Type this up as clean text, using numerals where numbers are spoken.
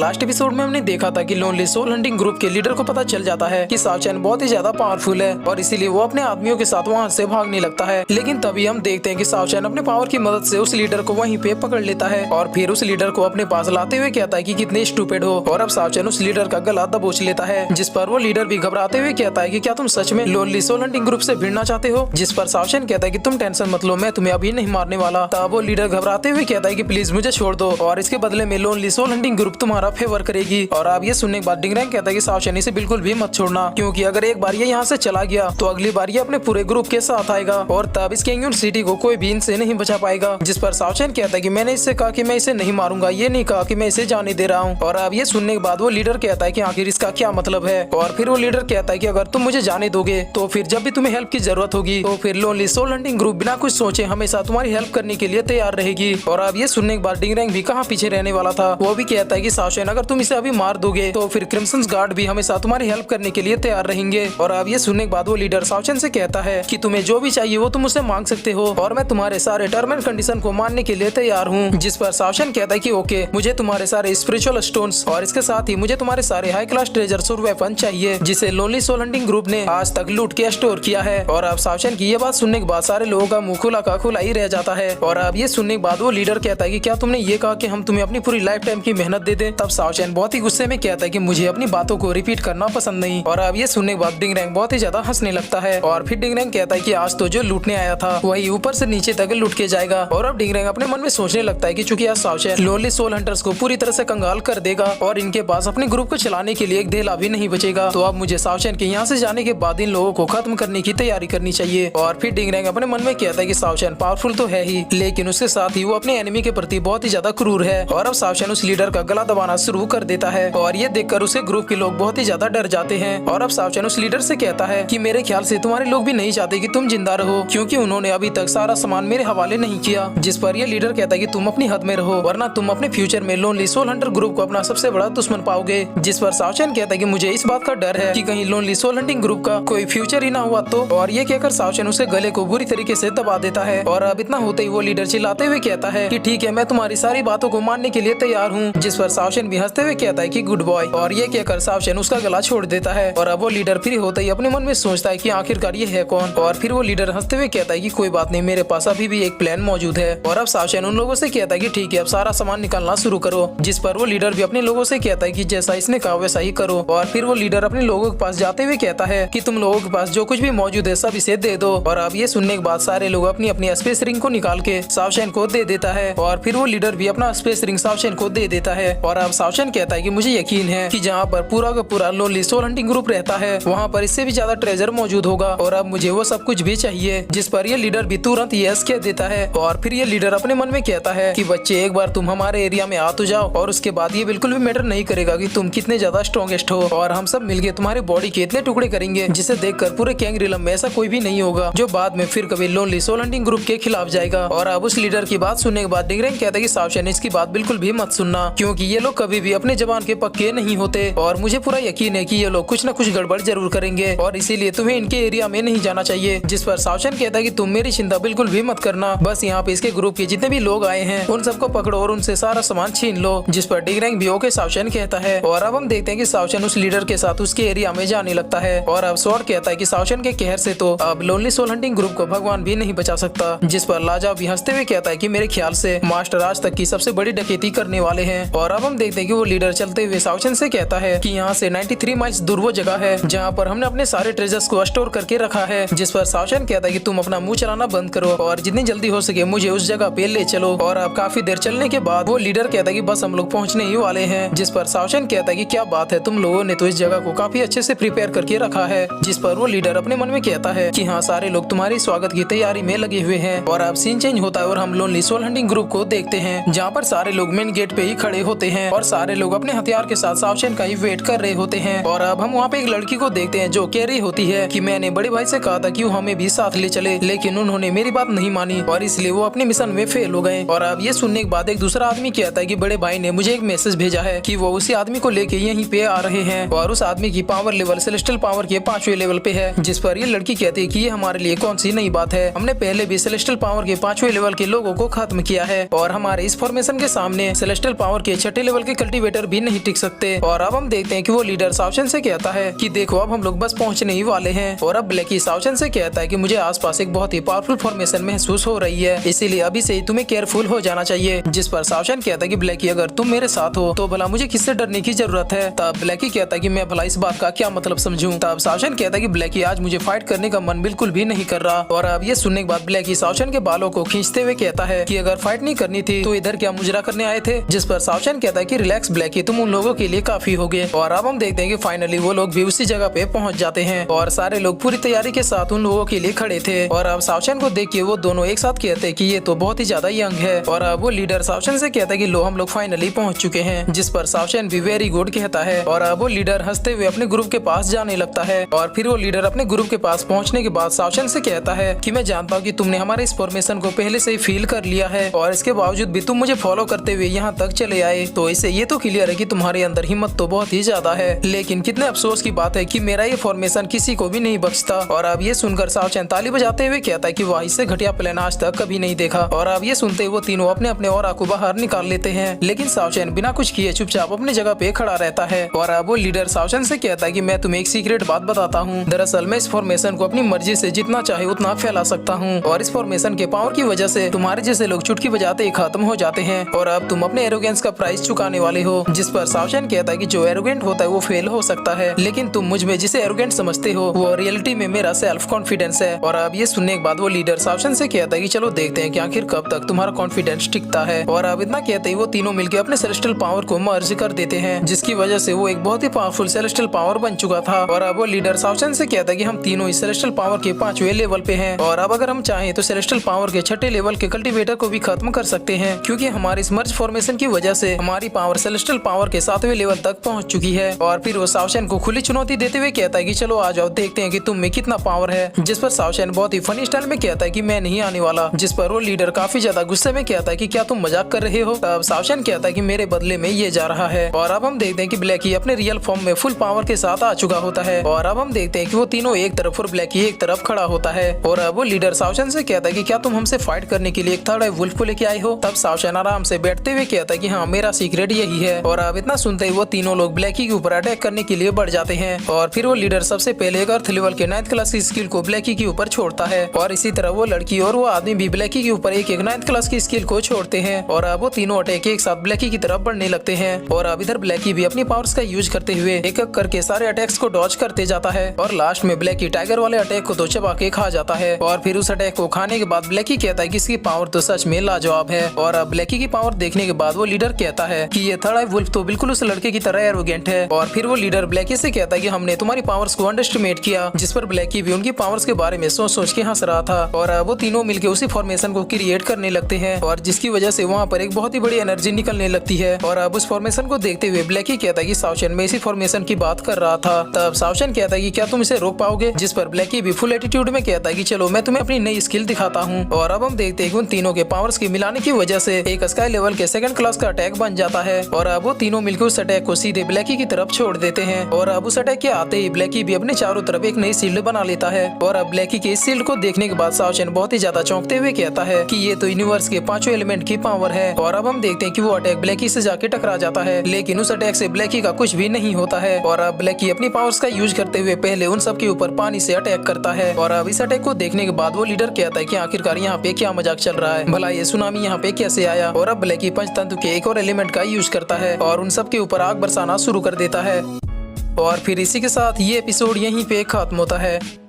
Last episode में हमने देखा था कि लोनली सोल हंटिंग ग्रुप के लीडर को पता चल जाता है कि शाओ चैन बहुत ही ज्यादा पावरफुल है और इसीलिए वो अपने आदमियों के साथ वहाँ से भागने लगता है। लेकिन तभी हम देखते हैं कि शाओ चैन अपने पावर की मदद से उस लीडर को वहीं पे पकड़ लेता है और फिर उस लीडर को अपने पास लाते हुए कहता है कि कितने स्टूपिड हो। और अब शाओ चैन उस लीडर का गला दबोच लेता है, जिस पर वो लीडर भी घबराते हुए कहता है कि क्या तुम सच में लोनली सोल हंटिंग ग्रुप से भिड़ना चाहते हो। जिस पर शाओ चैन कहता है कि तुम टेंशन मत लो, मैं तुम्हें अभी नहीं मारने वाला। तब वो लीडर घबराते हुए कहता है कि प्लीज मुझे छोड़ दो और इसके बदले में लोनली सोल हंटिंग ग्रुप तुम्हारा फेवर करेगी। और अब ये सुनने के बाद डिंगरैंग कहता है कि शाओ चैन इसे बिल्कुल भी मत छोड़ना, क्योंकि अगर एक बार ये यहाँ से चला गया तो अगली बार ये अपने पूरे ग्रुप के साथ आएगा और तब इस कैंगयून सिटी को कोई भी इनसे नहीं बचा पाएगा। जिस पर शाओ चैन कहता है कि मैंने इससे कहा कि मैं इसे नहीं मारूंगा, ये नहीं कहा कि मैं इसे जाने दे रहा हूँ। और अब ये सुनने के बाद वो लीडर कहता है कि आखिर इसका क्या मतलब है। और फिर वो लीडर कहता है कि अगर तुम मुझे जाने दोगे तो फिर जब भी तुम्हें हेल्प की जरूरत होगी तो फिर लोनली सोल हंटिंग ग्रुप बिना कुछ सोचे हमेशा तुम्हारी हेल्प करने के लिए तैयार रहेगी। और अब ये सुनने के बाद डिंगरैंग भी कहाँ पीछे रहने वाला था, वो भी कहता है कि शाओ चैन अगर तुम इसे अभी मार दोगे तो फिर क्रिम्सन गार्ड भी हमेशा तुम्हारी हेल्प करने के लिए तैयार रहेंगे। और अब ये सुनने के बाद वो लीडर शाओ चैन से कहता है कि तुम्हें जो भी चाहिए वो तुम मुझसे मांग सकते हो और मैं तुम्हारे सारे टर्म एंड कंडीशन को मानने के लिए तैयार हूँ। जिस पर शाओ चैन कहता है कि ओके, मुझे तुम्हारे सारे स्पिरिचुअल स्टोन्स और इसके साथ ही मुझे तुम्हारे सारे हाई क्लास ट्रेजर्स और वेपन चाहिए जिसे लोनली सोल हंटिंग ग्रुप ने आज तक लूट के स्टोर किया है। और अब शाओ चैन की ये बात सुनने के बाद सारे लोगों का मुंह खुला का खुला ही रह जाता है। और अब ये सुनने के बाद वो लीडर कहता है कि क्या तुमने ये कहा कि हम तुम्हें अपनी पूरी लाइफ टाइम की मेहनत दे दें। तब शाओ चैन बहुत ही गुस्से में कहता है कि मुझे अपनी बातों को रिपीट करना पसंद नहीं। और अब ये सुनने के बाद डिंगरैंग बहुत ही ज्यादा हंसने लगता है और फिर डिंगरैंग कहता है कि आज तो जो लूटने आया था वही ऊपर से नीचे तक लूट के जाएगा। और अब डिंगरैंग अपने मन में सोचने लगता है कि चूंकि आज शाओ चैन लोनली सोल हंटर्स को पूरी तरह से कंगाल कर देगा और इनके पास अपने ग्रुप को चलाने के लिए एक धेला भी नहीं बचेगा, तो अब मुझे शाओ चैन के यहाँ से जाने के बाद इन लोगों को खत्म करने की तैयारी करनी चाहिए। और फिर डिंगरैंग अपने मन में कहता है कि शाओ चैन पावरफुल तो है ही, लेकिन उसके साथ ही वो अपने एनिमी के प्रति बहुत ही ज्यादा क्रूर है। और अब शाओ चैन उस लीडर का गला दबाना शुरू कर देता है और ये देखकर उसके ग्रुप के लोग बहुत ही ज्यादा डर जाते हैं। और अब शाओ चैन उस लीडर से कहता है कि मेरे ख्याल से तुम्हारे लोग भी नहीं चाहते कि तुम जिंदा रहो, क्योंकि उन्होंने अभी तक सारा सामान मेरे हवाले नहीं किया। जिस पर ये लीडर कहता है कि तुम अपनी हद में रहो वरना तुम अपने फ्यूचर में लोनली सोल हंटर ग्रुप को अपना सबसे बड़ा दुश्मन पाओगे। जिस पर शाओ चैन कहता है कि मुझे इस बात का डर है कि कहीं लोनली सोल हंटिंग ग्रुप का कोई फ्यूचर ही ना हुआ तो। और ये कहकर शाओ चैन उसे गले को बुरी तरीके से दबा देता है। और अब इतना होते ही वो लीडर चिल्लाते हुए कहता है कि ठीक है, मैं तुम्हारी सारी बातों को मानने के लिए तैयार हूँ। जिस पर शाओ चैन भी हंसते हुए कहता है कि गुड बॉय। और ये कहकर शाओ चैन उसका गला छोड़ देता है। और अब वो लीडर फ्री होता ही अपने मन में सोचता है कि आखिरकार ये है कौन। और फिर वो लीडर हंसते हुए कहता है कि कोई बात नहीं, मेरे पास अभी भी एक प्लान मौजूद है। और अब शाओ चैन उन लोगों से कहता है कि ठीक है, अब सारा सामान निकालना शुरू करो। जिस पर वो लीडर भी अपने लोगों से कहता है कि जैसा इसने कहा वैसा ही करो। और फिर वो लीडर अपने लोगों के पास जाते हुए कहता है कि तुम लोगों के पास जो कुछ भी मौजूद है सब इसे दे दो। और अब ये सुनने के बाद सारे लोग अपनी अपनी स्पेस रिंग को निकाल के शाओ चैन को दे देता है। और फिर वो लीडर भी अपना स्पेस रिंग शाओ चैन को दे देता है। और अब शाओ चैन कहता है कि मुझे यकीन है कि जहाँ पर पूरा का पूरा लोनली सोल हंटिंग ग्रुप रहता है वहाँ पर इससे भी ज्यादा ट्रेजर मौजूद होगा और अब मुझे वो सब कुछ भी चाहिए। जिस पर ये लीडर भी तुरंत यस कह देता है। और फिर ये लीडर अपने मन में कहता है कि बच्चे, एक बार तुम हमारे एरिया में आ तो जाओ और उसके बाद ये बिल्कुल भी मैटर नहीं करेगा कि तुम कितने ज्यादा स्ट्रॉन्गेस्ट हो और हम सब मिलके तुम्हारी बॉडी के इतने टुकड़े करेंगे जिसे देखकर पूरे कैंग रिलम में ऐसा कोई भी नहीं होगा जो बाद में फिर कभी लोनली सोल हंटिंग ग्रुप के खिलाफ जाएगा। और अब उस लीडर की बात सुनने के बाद डिंगरैंग कहता है कि शाओ चैन इसकी बात बिल्कुल भी मत सुनना, क्योंकि ये लोग कभी भी अपने जबान के पक्के नहीं होते और मुझे पूरा यकीन है कि ये लोग कुछ न कुछ गड़बड़ जरूर करेंगे और इसीलिए तुम्हें इनके एरिया में नहीं जाना चाहिए। जिस पर शाओ चैन कहता है कि तुम मेरी चिंता बिल्कुल भी मत करना, बस यहाँ पे इसके ग्रुप के जितने भी लोग आए हैं उन सबको पकड़ो और उनसे सारा सामान छीन लो। जिस पर डिंगरैंग भी ओके शाओ चैन कहता है। और अब हम देखते हैं कि शाओ चैन उस लीडर के साथ उसके एरिया में जाने लगता है। और अब स्वॉर्ड कहता है कि शाओ चैन के कहर से तो अब लोनली सोल हंटिंग ग्रुप को भगवान भी नहीं बचा सकता। जिस पर लाजाओ भी हंसते हुए कहता है कि मेरे ख्याल से मास्टर आज तक की सबसे बड़ी डकैती करने वाले हैं। और अब हम देखते हैं कि वो लीडर चलते हुए शाओ चैन से कहता है कि यहाँ से 93 माइल्स दूर वो जगह है जहाँ पर हमने अपने सारे ट्रेजर्स को स्टोर करके रखा है। जिस पर शाओ चैन कहता है कि तुम अपना मुंह चलाना बंद करो और जितनी जल्दी हो सके मुझे उस जगह पे ले चलो। और अब काफी देर चलने के बाद वो लीडर कहता है कि बस हम लोग पहुँचने ही वाले हैं। जिस पर शाओ चैन कहता है कि क्या बात है, तुम लोगों ने तो इस जगह को काफी अच्छे से प्रिपेयर करके रखा है। जिस पर वो लीडर अपने मन में कहता है कि हाँ, सारे लोग तुम्हारी स्वागत की तैयारी में लगे हुए हैं। और अब सीन चेंज होता है और हम लोनली सोल हंटिंग ग्रुप को देखते हैं जहाँ पर सारे लोग मेन गेट पे ही खड़े होते हैं और सारे लोग अपने हथियार के साथ शाओ चैन का ही वेट कर रहे होते हैं। और अब हम वहाँ पे एक लड़की को देखते हैं जो कह रही होती है कि मैंने बड़े भाई से कहा था कि वो हमें भी साथ ले चले, लेकिन उन्होंने मेरी बात नहीं मानी और इसलिए वो अपने मिशन में फेल हो गए। और अब ये सुनने के बाद एक दूसरा आदमी कहता है कि बड़े भाई ने मुझे एक मैसेज भेजा है कि वो उसी आदमी को लेके यहीं पे आ रहे हैं और उस आदमी की पावर लेवल सेलेस्टियल पावर के 5वें लेवल पे है। जिस पर ये लड़की कहती है कि ये हमारे लिए कौन सी नई बात है, हमने पहले भी सेलेस्टियल पावर के 5वें लेवल के लोगों को खत्म किया है और हमारे इस फॉर्मेशन के सामने सेलेस्टियल पावर के 6ठे लेवल के के कल्टीवेटर भी नहीं टिक सकते। और अब हम देखते हैं कि वो लीडर सावचन से कहता है कि देखो अब हम लोग बस पहुंचने ही वाले हैं। और अब ब्लैकी सावचन से कहता है कि मुझे आसपास एक बहुत ही पावरफुल फॉर्मेशन महसूस हो रही है, इसीलिए अभी से ही तुम्हें केयरफुल हो जाना चाहिए। जिस पर सावचन कहता है कि ब्लैकी अगर तुम मेरे साथ हो तो भला मुझे किससे डरने की जरूरत है। तब ब्लैकी कहता है कि मैं भला इस बात का क्या मतलब समझूं। तब सावचन कहता है कि ब्लैकी आज मुझे फाइट करने का मन बिल्कुल भी नहीं कर रहा। और अब ये सुनने के बाद ब्लैकी सावचन के बालों को खींचते हुए कहता है कि अगर फाइट नहीं करनी थी तो इधर क्या मुजरा करने आए थे। जिस पर सावचन कहता है कि रिलैक्स ब्लैकी, तुम उन लोगों के लिए काफी हो गए। और अब हम देखते हैं कि फाइनली वो लोग भी उसी जगह पे पहुंच जाते हैं और सारे लोग पूरी तैयारी के साथ उन लोगों के लिए खड़े थे। और अब सावचन को देख के वो दोनों एक साथ कहते हैं कि ये तो बहुत ही ज्यादा यंग है। और अब वो लीडर सावचन से कहता है कि लो हम लोग फाइनली पहुंच चुके हैं। जिस पर सावचन भी वेरी गुड कहता है। और अब वो लीडर हंसते हुए अपने ग्रुप के पास जाने लगता है। और फिर वो लीडर अपने ग्रुप के पास पहुंचने के बाद सावचन से कहता है कि मैं जानता हूँ कि तुमने हमारे इस फॉर्मेशन को पहले से ही फील कर लिया है और इसके बावजूद भी तुम मुझे फॉलो करते हुए यहाँ तक चले आए, तो इससे ये तो क्लियर है कि तुम्हारे अंदर हिम्मत तो बहुत ही ज्यादा है। लेकिन कितने अफसोस की बात है कि मेरा ये फॉर्मेशन किसी को भी नहीं बख्शता। और अब ये सुनकर सावचन ताली बजाते हुए कहता है कि वह इससे घटिया प्लान आज तक कभी नहीं देखा। और अब ये सुनते वो तीनों अपने अपने ऑरा को बाहर निकाल लेते हैं, लेकिन सावचन बिना कुछ किए चुपचाप अपनी जगह पे खड़ा रहता है। और अब वो लीडर सावचन से कहता है कि मैं तुम्हें एक सीक्रेट बात बताता हूँ। दरअसल मैं इस फॉर्मेशन को अपनी मर्जी से जितना चाहे उतना फैला सकता हूँ और इस फॉर्मेशन के पावर की वजह से तुम्हारे जैसे लोग चुटकी बजाते ही खत्म हो जाते हैं और अब तुम अपने एरोगेंस का प्राइस चुकाने वाले हो। जिस पर सावचन कहता है कि जो एरोगेंट होता है वो फेल हो सकता है, लेकिन तुम मुझ में जिसे एरोगेंट समझते हो वो रियलिटी में मेरा सेल्फ कॉन्फिडेंस है। और अब ये सुनने के बाद वो लीडर सावचन से कहता है कि चलो देखते हैं कि आखिर कब तक तुम्हारा कॉन्फिडेंस टिकता है। और अब इतना कहते ही वो तीनों मिलकर अपने सेलेस्टियल पावर को मर्ज कर देते हैं, जिसकी वजह से वो एक बहुत ही पावरफुल सेलेस्टियल पावर बन चुका था। और अब वो लीडर सावचन से कहता है कि हम तीनों इस सेलेस्टियल पावर के 5वें लेवल पे हैं और अब अगर हम चाहें तो सेलेस्टियल पावर के 6ठे लेवल के कल्टीवेटर को भी खत्म कर सकते हैं, क्योंकि हमारे इस मर्ज फॉर्मेशन की वजह से हमारी पावर सेलेस्टियल पावर के 7वें लेवल तक पहुंच चुकी है। और फिर वो सावचन को खुली चुनौती देते हुए कहता है कि चलो आ जाओ देखते हैं कि तुम में कितना पावर है। जिस पर सावचन बहुत ही फनी स्टाइल में कहता है कि मैं नहीं आने वाला। जिस पर वो लीडर काफी ज्यादा गुस्से में कहता है कि क्या तुम मजाक कर रहे हो। तब सावचन कहता है कि मेरे बदले में ये जा रहा है। और अब हम देखते हैं कि ब्लैकी अपने रियल फॉर्म में फुल पावर के साथ आ चुका होता है। और अब हम देखते हैं कि वो तीनों एक तरफ और ब्लैकी एक तरफ खड़ा होता है। और अब वो लीडर सावचन से कहता है कि क्या तुम हमसे फाइट करने के लिए एक थर्ड आई वुल्फ को लेके आए हो। तब सावचन आराम से बैठते हुए कहता है कि हाँ मेरा सीक्रेट यही है। और अब इतना सुनते ही वो तीनों लोग ब्लैकी के ऊपर अटैक करने के लिए बढ़ जाते हैं। और फिर वो लीडर सबसे पहले एक अर्थ लेवल के 9th क्लास की स्किल को ब्लैकी के ऊपर छोड़ता है और इसी तरह वो लड़की और वो आदमी भी ब्लैकी के ऊपर एक 9th क्लास की स्किल को छोड़ते हैं। और अब वो तीनों अटैक एक साथ ब्लैकी की तरफ बढ़ने लगते हैं। और अब इधर ब्लैकी भी अपनी पावर्स का यूज करते हुए एक एक करके सारे अटैक्स को डॉज करते जाता है और लास्ट में ब्लैकी टाइगर वाले अटैक को तो चबा के खा जाता है। और फिर उस अटैक को खाने के बाद ब्लैकी कहता है कि इसकी पावर तो सच में लाजवाब है। और अब ब्लैकी की पावर देखने के बाद वो लीडर कहता है कि ये थर्ड आई वुल्फ तो बिल्कुल उस लड़के की तरह एरोगेंट है। और फिर वो लीडर ब्लैकी से कहता है कि हमने तुम्हारी पावर्स को अंडरएस्टिमेट किया। जिस पर ब्लैकी भी उनकी पावर्स के बारे में सोच सोच के हंस रहा था। और वो तीनों मिलकर उसी फॉर्मेशन को क्रिएट करने लगते हैं और जिसकी वजह से वहाँ पर एक बहुत ही बड़ी एनर्जी निकलने लगती है। और अब उस फॉर्मेशन को देखते हुए ब्लैकी कहता है कि सावचन मैं इसी फॉर्मेशन की बात कर रहा था। तब सावचन कहता है कि क्या तुम इसे रोक पाओगे। जिस पर ब्लैकी भी फुल एटीट्यूड में कहता है कि चलो मैं तुम्हें अपनी नई स्किल दिखाता हूँ। और अब हम देखते हैं कि उन तीनों के पावर्स की मिलाने की वजह से एक स्काई लेवल के 2nd क्लास का अटैक बन जाता है। और अब वो तीनों मिलकर उस अटैक को सीधे ब्लैकी की तरफ छोड़ देते हैं। और अब उस अटैक के आते ही ब्लैकी भी अपने चारों तरफ एक नई शील्ड बना लेता है। और अब ब्लैकी के इस शील्ड को देखने के बाद सावचन बहुत ही ज्यादा चौंकते हुए कहता है कि ये तो यूनिवर्स के 5वें एलिमेंट की पावर है। और अब हम देखते हैं कि वो अटैक ब्लैकी से जाके टकरा जाता है, लेकिन उस अटैक से ब्लैकी का कुछ भी नहीं होता है। और अब ब्लैकी अपनी पावर्स का यूज करते हुए पहले उन सब के ऊपर पानी से अटैक करता है। और अब इस अटैक को देखने के बाद वो लीडर कहता है कि आखिरकार यहाँ पे क्या मजाक चल रहा है, भला ये सुनामी यहाँ पे कैसे आया। और अब ब्लैकी पंचतंतु के एक और एलिमेंट का यूज करता है और उन सब के ऊपर आग बरसाना शुरू कर देता है। और फिर इसी के साथ ये एपिसोड यहीं पे खत्म होता है।